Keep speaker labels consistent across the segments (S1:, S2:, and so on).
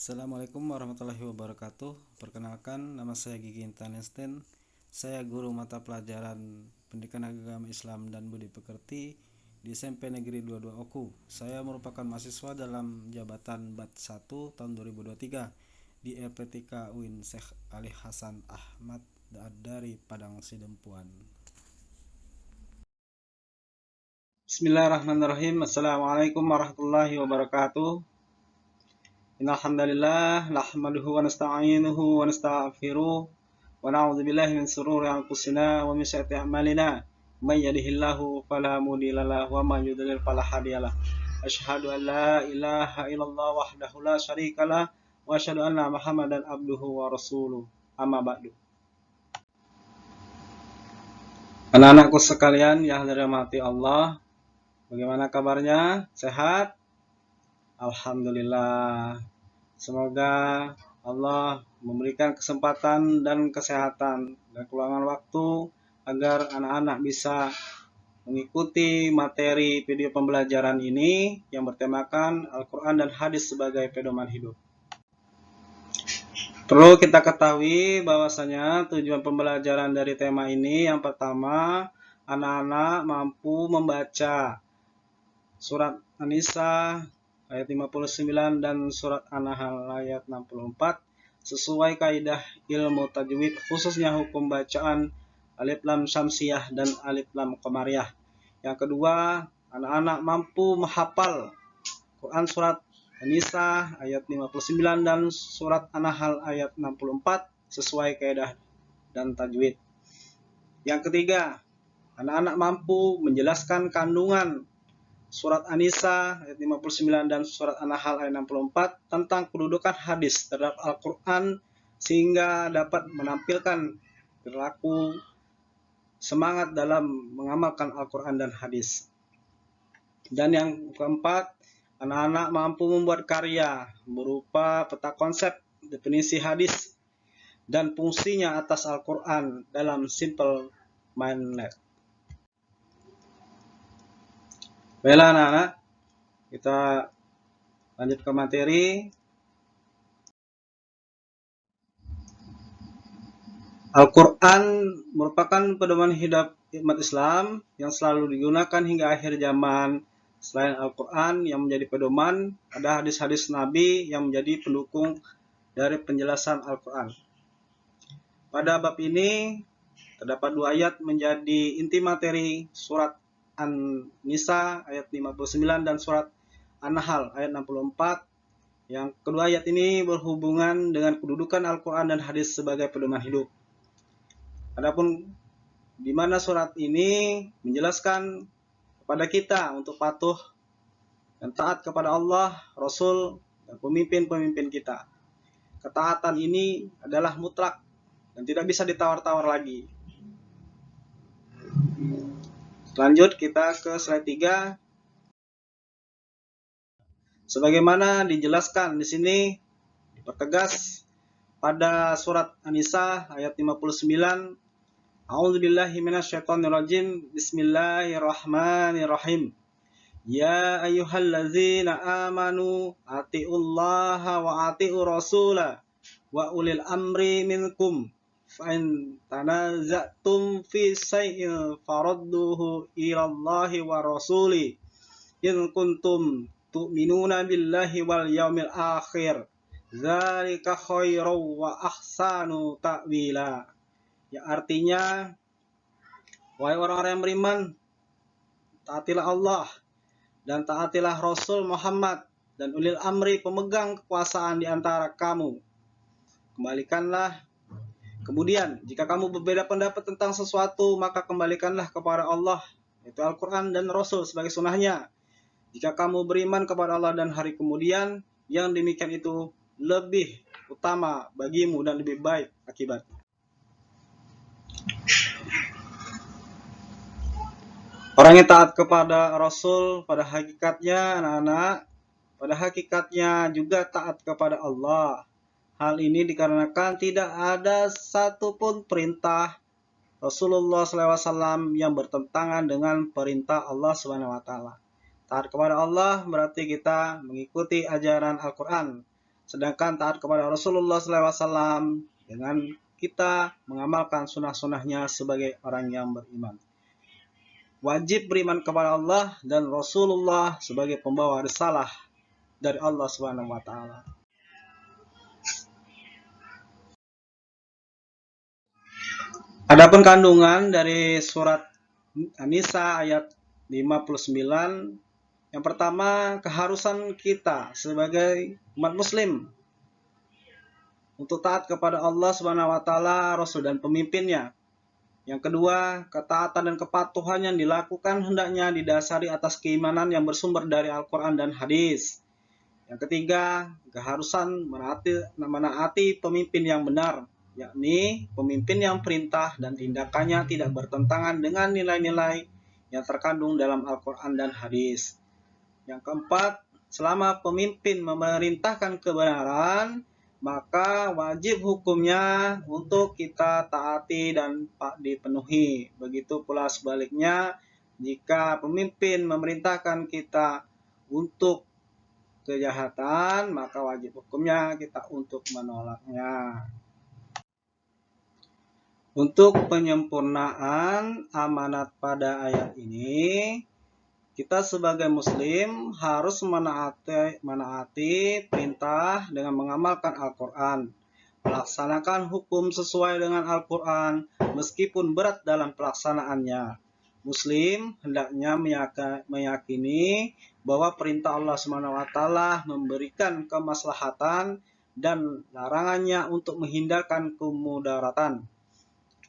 S1: Assalamualaikum warahmatullahi wabarakatuh. Perkenalkan, nama saya Gigi Intanisten. Saya guru mata pelajaran Pendidikan Agama Islam dan Budi Pekerti di SMP Negeri 22 Oku. Saya merupakan mahasiswa dalam jabatan BAT 1 tahun 2023 di RPTK UIN Syekh Ali Hasan Ahmad dari Padang Sidempuan.
S2: Bismillahirrahmanirrahim. Assalamualaikum warahmatullahi wabarakatuh. Innal hamdalillah nahmaduhu wa nasta'inuhu wa nastaghfiruh wa na'udzu billahi min shururi anfusina wa min sayyiati a'malina. May yahdihillahu fala mudilla lahu wa may yudlil fala hadiyalah. Asyhadu an la ilaha illallah wahdahu la syarikalah wa asyhadu anna Muhammadan abduhu wa rasuluh. Amma ba'du. Anak-anakku sekalian yang dirahmati Allah, bagaimana kabarnya? Sehat? Alhamdulillah. Semoga Allah memberikan kesempatan dan kesehatan dan keluangan waktu agar anak-anak bisa mengikuti materi video pembelajaran ini yang bertemakan Al-Quran dan Hadis sebagai pedoman hidup. Perlu kita ketahui bahwasanya tujuan pembelajaran dari tema ini yang pertama, anak-anak mampu membaca surat An-Nisa ayat 59 dan surat An-Nahl ayat 64 sesuai kaidah ilmu tajwid, khususnya hukum bacaan alif lam syamsiyah dan alif lam qamariyah. Yang kedua, anak-anak mampu menghafal Quran surat An-Nisa ayat 59 dan surat An-Nahl ayat 64 sesuai kaidah dan tajwid. Yang ketiga, anak-anak mampu menjelaskan kandungan surat An-Nisa ayat 59 dan surat An-Nahl ayat 64 tentang kedudukan hadis terhadap Al-Quran sehingga dapat menampilkan perilaku semangat dalam mengamalkan Al-Quran dan hadis. Dan yang keempat, anak-anak mampu membuat karya berupa peta konsep, definisi hadis, dan fungsinya atas Al-Quran dalam simple minded. Baiklah anak-anak, kita lanjut ke materi. Al-Quran merupakan pedoman hidup umat Islam yang selalu digunakan hingga akhir zaman. Selain Al-Quran yang menjadi pedoman, ada hadis-hadis Nabi yang menjadi pendukung dari penjelasan Al-Quran. Pada bab ini, terdapat dua ayat menjadi inti materi surat An-Nisa ayat 59 dan surat An-Nahl ayat 64. Yang kedua ayat ini berhubungan dengan kedudukan Al-Quran dan hadis sebagai pedoman hidup. Adapun di mana surat ini menjelaskan kepada kita untuk patuh dan taat kepada Allah, Rasul, dan pemimpin-pemimpin kita. Ketaatan ini adalah mutlak dan tidak bisa ditawar-tawar lagi. Lanjut kita ke slide 3. Sebagaimana dijelaskan di sini, dipertegas pada surat An-Nisa ayat 59. A'udzubillahi minasyaitonirrajim. Bismillahirrahmanirrahim. Ya ayyuhallazina amanu atiullaha wa atiur rasula wa ulil amri minkum. Fa'in tanaza'tum fi syai'in faradduhu ilallahi wa rasuli in kuntum tu'minuna billahi wal yaumil akhir dzalika khairu wa ahsanu ta'wila. Yang artinya, wahai orang-orang yang beriman, taatilah Allah dan taatilah Rasul Muhammad dan ulil amri pemegang kekuasaan di antara kamu. Kemudian, jika kamu berbeda pendapat tentang sesuatu, maka kembalikanlah kepada Allah, yaitu Al-Quran dan Rasul sebagai sunnahnya. Jika kamu beriman kepada Allah dan hari kemudian, yang demikian itu lebih utama bagimu dan lebih baik akibatnya. Orang yang taat kepada Rasul pada hakikatnya, anak-anak, pada hakikatnya juga taat kepada Allah. Hal ini dikarenakan tidak ada satupun perintah Rasulullah SAW yang bertentangan dengan perintah Allah SWT. Taat kepada Allah berarti kita mengikuti ajaran Al-Quran. sedangkan taat kepada Rasulullah SAW dengan kita mengamalkan sunnah-sunnahnya sebagai orang yang beriman. Wajib beriman kepada Allah dan Rasulullah sebagai pembawa risalah dari Allah Subhanahu wa taala. Adapun kandungan dari surat An-Nisa ayat 59, yang pertama, keharusan kita sebagai umat muslim untuk taat kepada Allah Subhanahu wa taala, Rasul dan pemimpinnya. Yang kedua, ketaatan dan kepatuhan yang dilakukan hendaknya didasari atas keimanan yang bersumber dari Al-Quran dan hadis. Yang ketiga, keharusan menaati pemimpin yang benar, yakni pemimpin yang perintah dan tindakannya tidak bertentangan dengan nilai-nilai yang terkandung dalam Al-Quran dan hadis. Yang keempat, selama pemimpin memerintahkan kebenaran, maka wajib hukumnya untuk kita taati dan dipenuhi. Begitu pula sebaliknya, jika pemimpin memerintahkan kita untuk kejahatan, maka wajib hukumnya kita untuk menolaknya. Untuk penyempurnaan amanat pada ayat ini, kita sebagai muslim harus menaati perintah dengan mengamalkan Al-Quran, melaksanakan hukum sesuai dengan Al-Quran meskipun berat dalam pelaksanaannya. Muslim hendaknya meyakini bahwa perintah Allah SWT memberikan kemaslahatan dan larangannya untuk menghindarkan kemudaratan.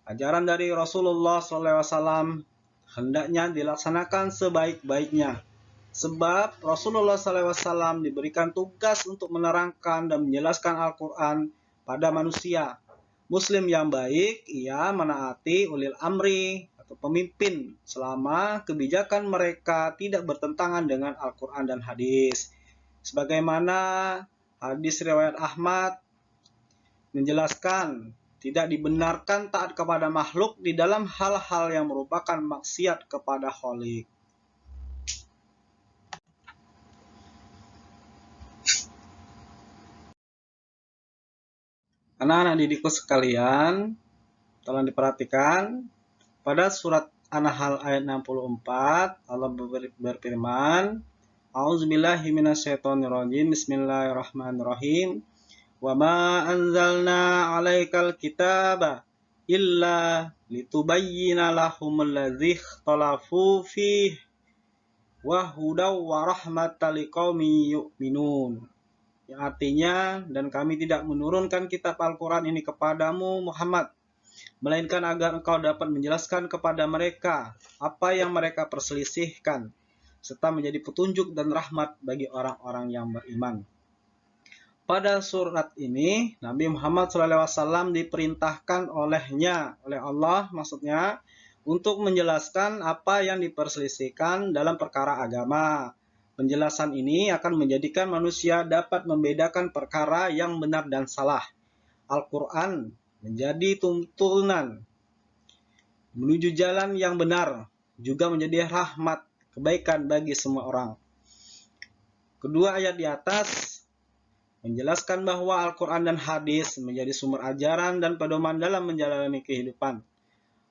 S2: Ajaran dari Rasulullah SAW hendaknya dilaksanakan sebaik-baiknya. Sebab Rasulullah SAW diberikan tugas untuk menerangkan dan menjelaskan Al-Quran pada manusia. Muslim yang baik, ia menaati ulil amri atau pemimpin selama kebijakan mereka tidak bertentangan dengan Al-Quran dan hadis. Sebagaimana hadis riwayat Ahmad menjelaskan, tidak dibenarkan taat kepada makhluk di dalam hal-hal yang merupakan maksiat kepada Khalik. Anak-anak didikku sekalian, tolong diperhatikan. Pada surat An-Nahl ayat 64, Allah berfirman, A'udzubillahi minasyaitonirrajim, Bismillahirrahmanirrahim. Wa ma anzalna 'alaikal kitaba illa litubayyina lahumul ladzi ikhtalafu fihi wa hudaw wa rahmatal liqaumin yu'minun. Yang artinya, dan kami tidak menurunkan kitab Al-Quran ini kepadamu Muhammad, melainkan agar engkau dapat menjelaskan kepada mereka apa yang mereka perselisihkan, serta menjadi petunjuk dan rahmat bagi orang-orang yang beriman. Pada surat ini, Nabi Muhammad SAW diperintahkan oleh Allah maksudnya, untuk menjelaskan apa yang diperselisihkan dalam perkara agama. Penjelasan ini akan menjadikan manusia dapat membedakan perkara yang benar dan salah. Al-Quran menjadi tuntunan menuju jalan yang benar, juga menjadi rahmat kebaikan bagi semua orang. Kedua ayat di atas menjelaskan bahwa Al-Quran dan hadis menjadi sumber ajaran dan pedoman dalam menjalani kehidupan.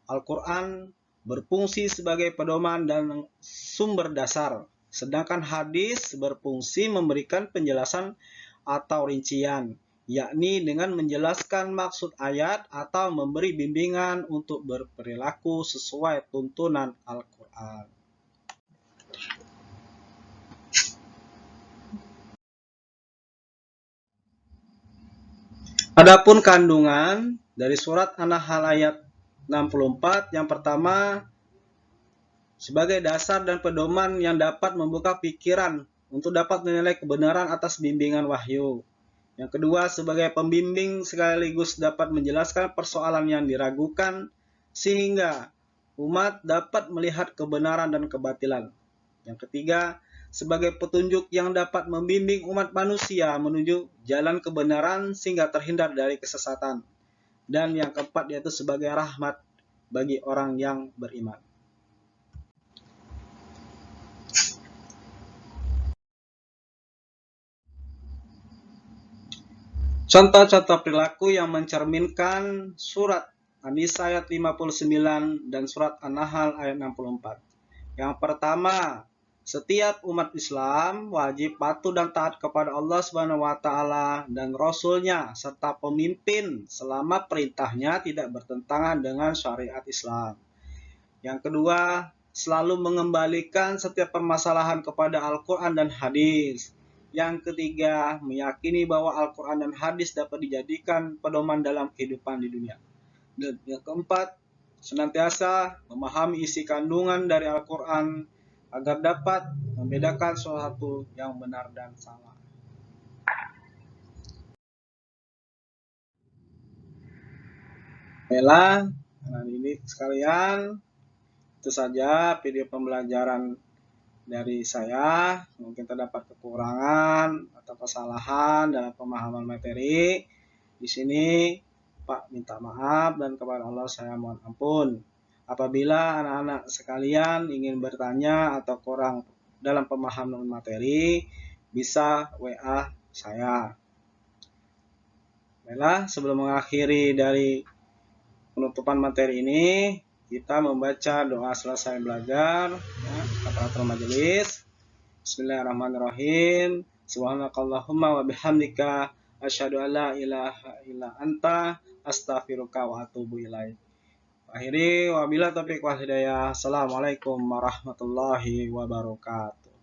S2: Al-Quran berfungsi sebagai pedoman dan sumber dasar, sedangkan hadis berfungsi memberikan penjelasan atau rincian, yakni dengan menjelaskan maksud ayat atau memberi bimbingan untuk berperilaku sesuai tuntunan Al-Quran. Adapun kandungan dari surat An-Nahl ayat 64, yang pertama, sebagai dasar dan pedoman yang dapat membuka pikiran untuk dapat menilai kebenaran atas bimbingan wahyu. Yang kedua, sebagai pembimbing sekaligus dapat menjelaskan persoalan yang diragukan sehingga umat dapat melihat kebenaran dan kebatilan. Yang ketiga, sebagai petunjuk yang dapat membimbing umat manusia menuju jalan kebenaran sehingga terhindar dari kesesatan. Dan yang keempat, yaitu sebagai rahmat bagi orang yang beriman. Contoh-contoh perilaku yang mencerminkan surat An-Nisa ayat 59 dan surat An-Nahl ayat 64. Yang pertama, setiap umat Islam wajib patuh dan taat kepada Allah Subhanahu wa taala dan Rasul-Nya serta pemimpin selama perintahnya tidak bertentangan dengan syariat Islam. Yang kedua, selalu mengembalikan setiap permasalahan kepada Al-Quran dan hadis. Yang ketiga, meyakini bahwa Al-Quran dan hadis dapat dijadikan pedoman dalam kehidupan di dunia. Dan yang keempat, senantiasa memahami isi kandungan dari Al-Quran agar dapat membedakan sesuatu yang benar dan salah. Baiklah, ini sekalian, itu saja video pembelajaran dari saya. Mungkin terdapat kekurangan atau kesalahan dalam pemahaman materi. Di sini Pak minta maaf dan kepada Allah saya mohon ampun. Apabila anak-anak sekalian ingin bertanya atau kurang dalam pemahaman materi, bisa WA saya. Baiklah, sebelum mengakhiri dari penutupan materi ini, kita membaca doa selesai belajar, kafaratul majelis. Bismillahirrahmanirrahim. Subhanakallahumma wa bihamdika asyhadu an la ilaha illa anta astaghfiruka wa atubu ilaik. Akhiri wabillahi taufiq wal hidayah. Assalamualaikum warahmatullahi wabarakatuh.